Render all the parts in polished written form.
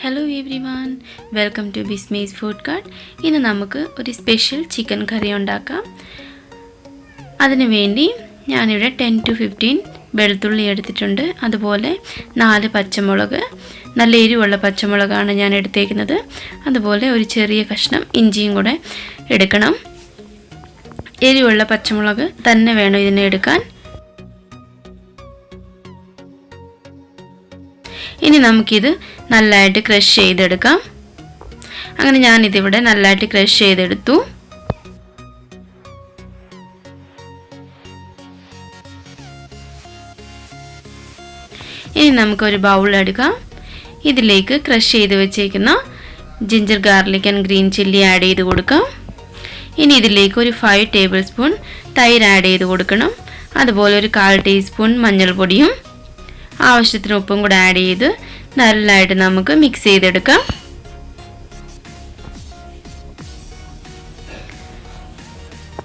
Hello everyone, welcome to Bismi's Food Cart. ഇന്ന് നമുക്ക് ഒരു സ്പെഷ്യൽ ചിക്കൻ കറി ഉണ്ടാക്കാം. അതിനു വേണ്ടി ഞാനിവിടെ 10 to 15 വെളുത്തുള്ളി എടുത്തിട്ടുണ്ട്. അതുപോലെ 4 പച്ചമുളക്, നല്ല എരിവുള്ള പച്ചമുളകാണ് ഞാൻ എടുത്തേക്കുന്നത്. അതുപോലെ ഒരു ചെറിയ കഷ്ണം ഇഞ്ചിയും കൂടെ എടുക്കണം. എരിവുള്ള പച്ചമുളക് തന്നെ വേണം ഇതിനെ എടുക്കാൻ. ഇനി നമുക്കിത് നല്ലതായിട്ട് ക്രഷ് ചെയ്തെടുക്കാം. അങ്ങനെ ഞാനിതിവിടെ നല്ലതായിട്ട് ക്രഷ് ചെയ്തെടുത്തു. ഇനി നമുക്കൊരു ബൗൾ എടുക്കാം. ഇതിലേക്ക് ക്രഷ് ചെയ്ത് വെച്ചേക്കുന്ന ginger garlic and green chilli add ചെയ്ത് കൊടുക്കാം. ഇനി ഇതിലേക്ക് ഒരു 5 ടേബിൾ സ്പൂൺ തൈര് ആഡ് ചെയ്ത് കൊടുക്കണം. അതുപോലെ ഒരു 1/4 ടീസ്പൂൺ മഞ്ഞൾപ്പൊടിയും ആവശ്യത്തിന് ഉപ്പും കൂടെ ആഡ് ചെയ്ത് നല്ലതായിട്ട് നമുക്ക് മിക്സ് ചെയ്തെടുക്കാം.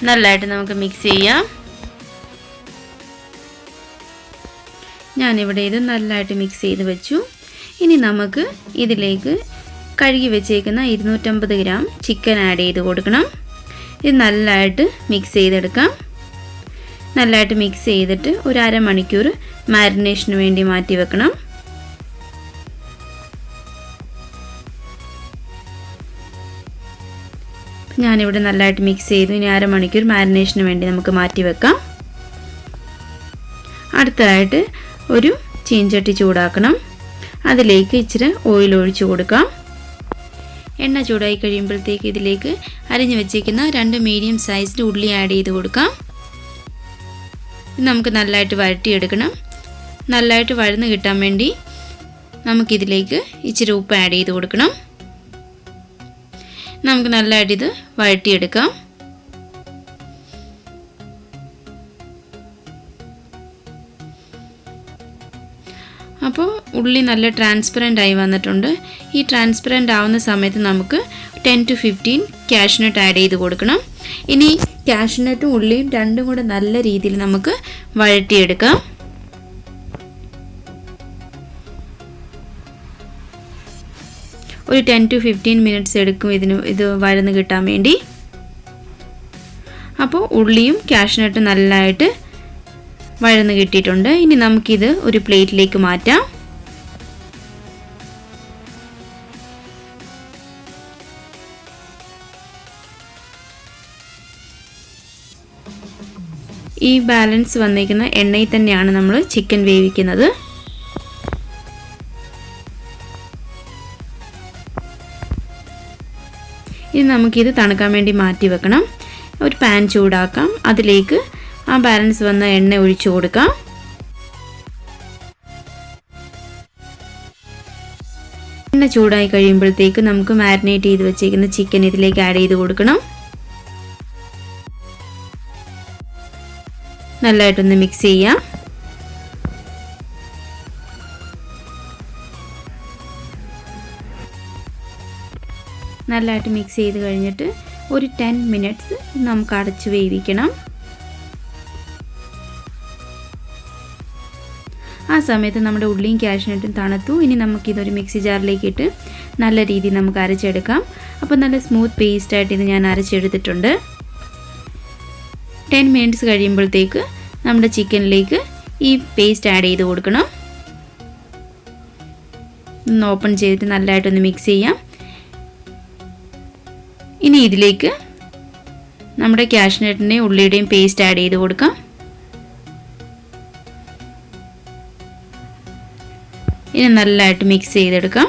നല്ലതായിട്ട് നമുക്ക് മിക്സ് ചെയ്യാം. ഞാനിവിടെ ഇത് നല്ലതായിട്ട് മിക്സ് ചെയ്ത് വെച്ചു. ഇനി നമുക്ക് ഇതിലേക്ക് കഴുകി വെച്ചേക്കുന്ന 250 ഗ്രാം ചിക്കൻ ആഡ് ചെയ്ത് കൊടുക്കണം. ഇത് നല്ലതായിട്ട് മിക്സ് ചെയ്തെടുക്കാം. നല്ലതായിട്ട് മിക്സ് ചെയ്തിട്ട് ഒരു അരമണിക്കൂർ മാരിനേഷന് വേണ്ടി മാറ്റി വെക്കണം. ഞാനിവിടെ നല്ലതായിട്ട് മിക്സ് ചെയ്തു. ഇനി അരമണിക്കൂർ മാരിനേഷന് വേണ്ടി നമുക്ക് മാറ്റി വെക്കാം. അടുത്തതായിട്ട് ഒരു ചീൻചട്ടി ചൂടാക്കണം. അതിലേക്ക് ഇച്ചിരി ഓയിൽ ഒഴിച്ചു കൊടുക്കാം. എണ്ണ ചൂടായി കഴിയുമ്പോഴത്തേക്ക് ഇതിലേക്ക് അരിഞ്ഞു വെച്ചേക്കുന്ന 2 മീഡിയം സൈസിൽ ഉള്ളി ആഡ് ചെയ്ത് കൊടുക്കാം. ഇത് നമുക്ക് നല്ലതായിട്ട് വഴറ്റിയെടുക്കണം. നല്ലതായിട്ട് വഴന്ന് കിട്ടാൻ വേണ്ടി നമുക്കിതിലേക്ക് ഇച്ചിരി ഉപ്പ് ആഡ് ചെയ്ത് കൊടുക്കണം. നമുക്ക് നല്ലതായിട്ട് ഇത് വഴറ്റിയെടുക്കാം. അപ്പോൾ ഉള്ളി നല്ല ട്രാൻസ്പെറൻ്റ് ആയി വന്നിട്ടുണ്ട്. ഈ ട്രാൻസ്പെറൻ്റ് ആവുന്ന സമയത്ത് നമുക്ക് 10 to 15 കാഷ്യൂനട്ട് ആഡ് ചെയ്ത് കൊടുക്കണം. ഇനി കാഷ്യൂനട്ടും ഉള്ളിയും രണ്ടും കൂടെ നല്ല രീതിയിൽ നമുക്ക് വഴറ്റിയെടുക്കാം. ഒരു 10 to 15 മിനിറ്റ്സ് എടുക്കും ഇത് വഴന്ന് കിട്ടാൻ വേണ്ടി. അപ്പോൾ ഉള്ളിയും കാഷ്യൂനട്ടും നല്ലതായിട്ട് വഴന്ന് കിട്ടിയിട്ടുണ്ട്. ഇനി നമുക്കിത് ഒരു പ്ലേറ്റിലേക്ക് മാറ്റാം. ഈ ബാലൻസ് വന്നിരിക്കുന്ന എണ്ണയിൽ തന്നെയാണ് നമ്മൾ ചിക്കൻ വേവിക്കുന്നത്. ഇനി നമുക്കിത് തണുക്കാൻ വേണ്ടി മാറ്റി വെക്കണം. ഒരു പാൻ ചൂടാക്കാം. അതിലേക്ക് ആ ബാലൻസ് വന്ന എണ്ണ ഒഴിച്ചു കൊടുക്കാം. എണ്ണ ചൂടായി കഴിയുമ്പോഴത്തേക്ക് നമുക്ക് മാരിനേറ്റ് ചെയ്ത് വെച്ചേക്കുന്ന ചിക്കൻ ഇതിലേക്ക് ആഡ് ചെയ്ത് കൊടുക്കണം. നല്ലതായിട്ടൊന്ന് മിക്സ് ചെയ്യാം. നല്ലതായിട്ട് മിക്സ് ചെയ്ത് കഴിഞ്ഞിട്ട് ഒരു 10 മിനിറ്റ്സ് നമുക്ക് അടച്ച് വേവിക്കണം. ആ സമയത്ത് നമ്മുടെ ഉള്ളിയും കാഷ്യൂനട്ടും തണുത്തു. ഇനി നമുക്കിതൊരു മിക്സി ജാറിലേക്ക് ഇട്ട് നല്ല രീതിയിൽ നമുക്ക് അരച്ചെടുക്കാം. അപ്പോൾ നല്ല സ്മൂത്ത് പേസ്റ്റായിട്ട് ഇത് ഞാൻ അരച്ചെടുത്തിട്ടുണ്ട്. 10 മിനിറ്റ്സ് കഴിയുമ്പോഴത്തേക്ക് നമ്മുടെ ചിക്കനിലേക്ക് ഈ പേസ്റ്റ് ആഡ് ചെയ്ത് കൊടുക്കണം. ഒന്ന് ഓപ്പൺ ചെയ്തിട്ട് നല്ലതായിട്ടൊന്ന് മിക്സ് ചെയ്യാം. ഇനി ഇതിലേക്ക് നമ്മുടെ കാഷ്യൂനട്ടിൻ്റെയും ഉള്ളിയുടെയും പേസ്റ്റ് ആഡ് ചെയ്ത് കൊടുക്കാം. ഇനി നല്ലതായിട്ട് മിക്സ് ചെയ്തെടുക്കാം.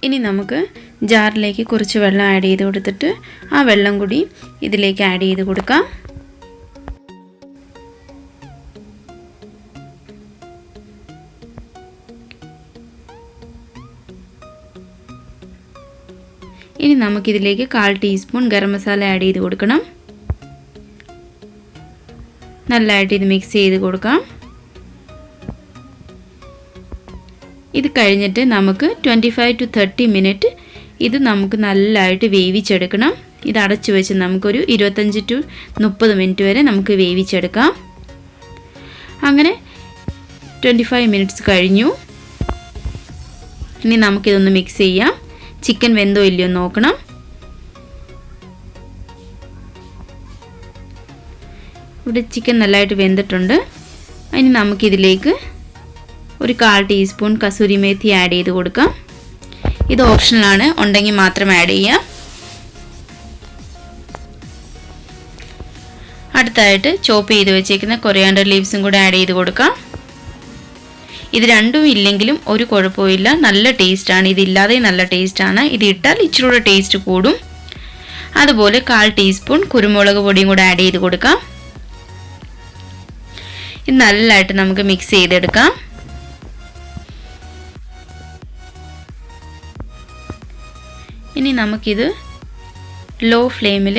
ഇനി നമുക്ക് ജാറിലേക്ക് കുറച്ച് വെള്ളം ആഡ് ചെയ്ത് കൊടുത്തിട്ട് ആ വെള്ളം കൂടി ഇതിലേക്ക് ആഡ് ചെയ്ത് കൊടുക്കാം. ഇനി നമുക്കിതിലേക്ക് 1/4 ടീസ്പൂൺ ഗരം മസാല ആഡ് ചെയ്ത് കൊടുക്കണം. നല്ലതായിട്ട് ഇത് മിക്സ് ചെയ്ത് കൊടുക്കാം. ഇത് കഴിഞ്ഞിട്ട് നമുക്ക് 25 to 30 മിനിറ്റ് ഇത് നമുക്ക് നല്ലതായിട്ട് വേവിച്ചെടുക്കണം. ഇത് അടച്ചു വെച്ച് നമുക്കൊരു 25 to 30 മിനിറ്റ് വരെ നമുക്ക് വേവിച്ചെടുക്കാം. അങ്ങനെ 25 മിനിറ്റ്സ് കഴിഞ്ഞു. ഇനി നമുക്കിതൊന്ന് മിക്സ് ചെയ്യാം. ചിക്കൻ വെന്തോ ഇല്ലയോ നോക്കണം. ഇവിടെ ചിക്കൻ നല്ലതായിട്ട് വെന്തിട്ടുണ്ട്. ഇനി നമുക്കിതിലേക്ക് ഒരു 1/4 ടീസ്പൂൺ കസൂരി മേത്തി ആഡ് ചെയ്ത് കൊടുക്കാം. ഇത് ഓപ്ഷണലാണ്, ഉണ്ടെങ്കിൽ മാത്രം ആഡ് ചെയ്യാം. അടുത്തായിട്ട് ചോപ്പ് ചെയ്ത് വെച്ചേക്കുന്ന കൊറിയാണ്ടർ ലീവ്സും കൂടെ ആഡ് ചെയ്ത് കൊടുക്കാം. ഇത് രണ്ടും ഇല്ലെങ്കിലും ഒരു കുഴപ്പമില്ല, നല്ല ടേസ്റ്റാണ്. ഇതില്ലാതെ നല്ല ടേസ്റ്റാണ്. ഇത് ഇട്ടാൽ ഇച്ചിരി കൂടെ ടേസ്റ്റ് കൂടും. അതുപോലെ 1/4 ടീസ്പൂൺ കുരുമുളക് പൊടിയും കൂടെ ആഡ് ചെയ്ത് കൊടുക്കാം. ഇത് നല്ലതായിട്ട് നമുക്ക് മിക്സ് ചെയ്തെടുക്കാം. ഇനി നമുക്കിത് ലോ ഫ്ലെയിമിൽ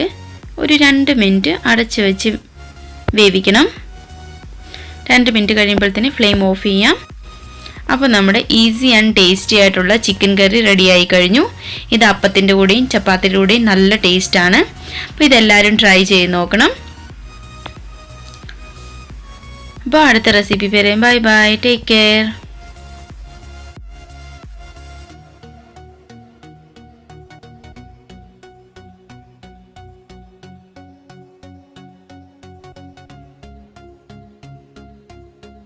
ഒരു 2 മിനിറ്റ് അടച്ച് വെച്ച് വേവിക്കണം. 2 മിനിറ്റ് കഴിയുമ്പോഴത്തേന് ഫ്ലെയിം ഓഫ് ചെയ്യാം. അപ്പോൾ നമ്മുടെ ഈസി ആൻഡ് ടേസ്റ്റി ആയിട്ടുള്ള ചിക്കൻ കറി റെഡിയായി കഴിഞ്ഞു. ഇത് അപ്പത്തിൻ്റെ കൂടെയും ചപ്പാത്തിയുടെ കൂടെയും നല്ല ടേസ്റ്റാണ്. അപ്പോൾ ഇതെല്ലാവരും ട്രൈ ചെയ്ത് നോക്കണം. അപ്പോൾ അടുത്ത റെസിപ്പി പറയാം. Bye bye, take care.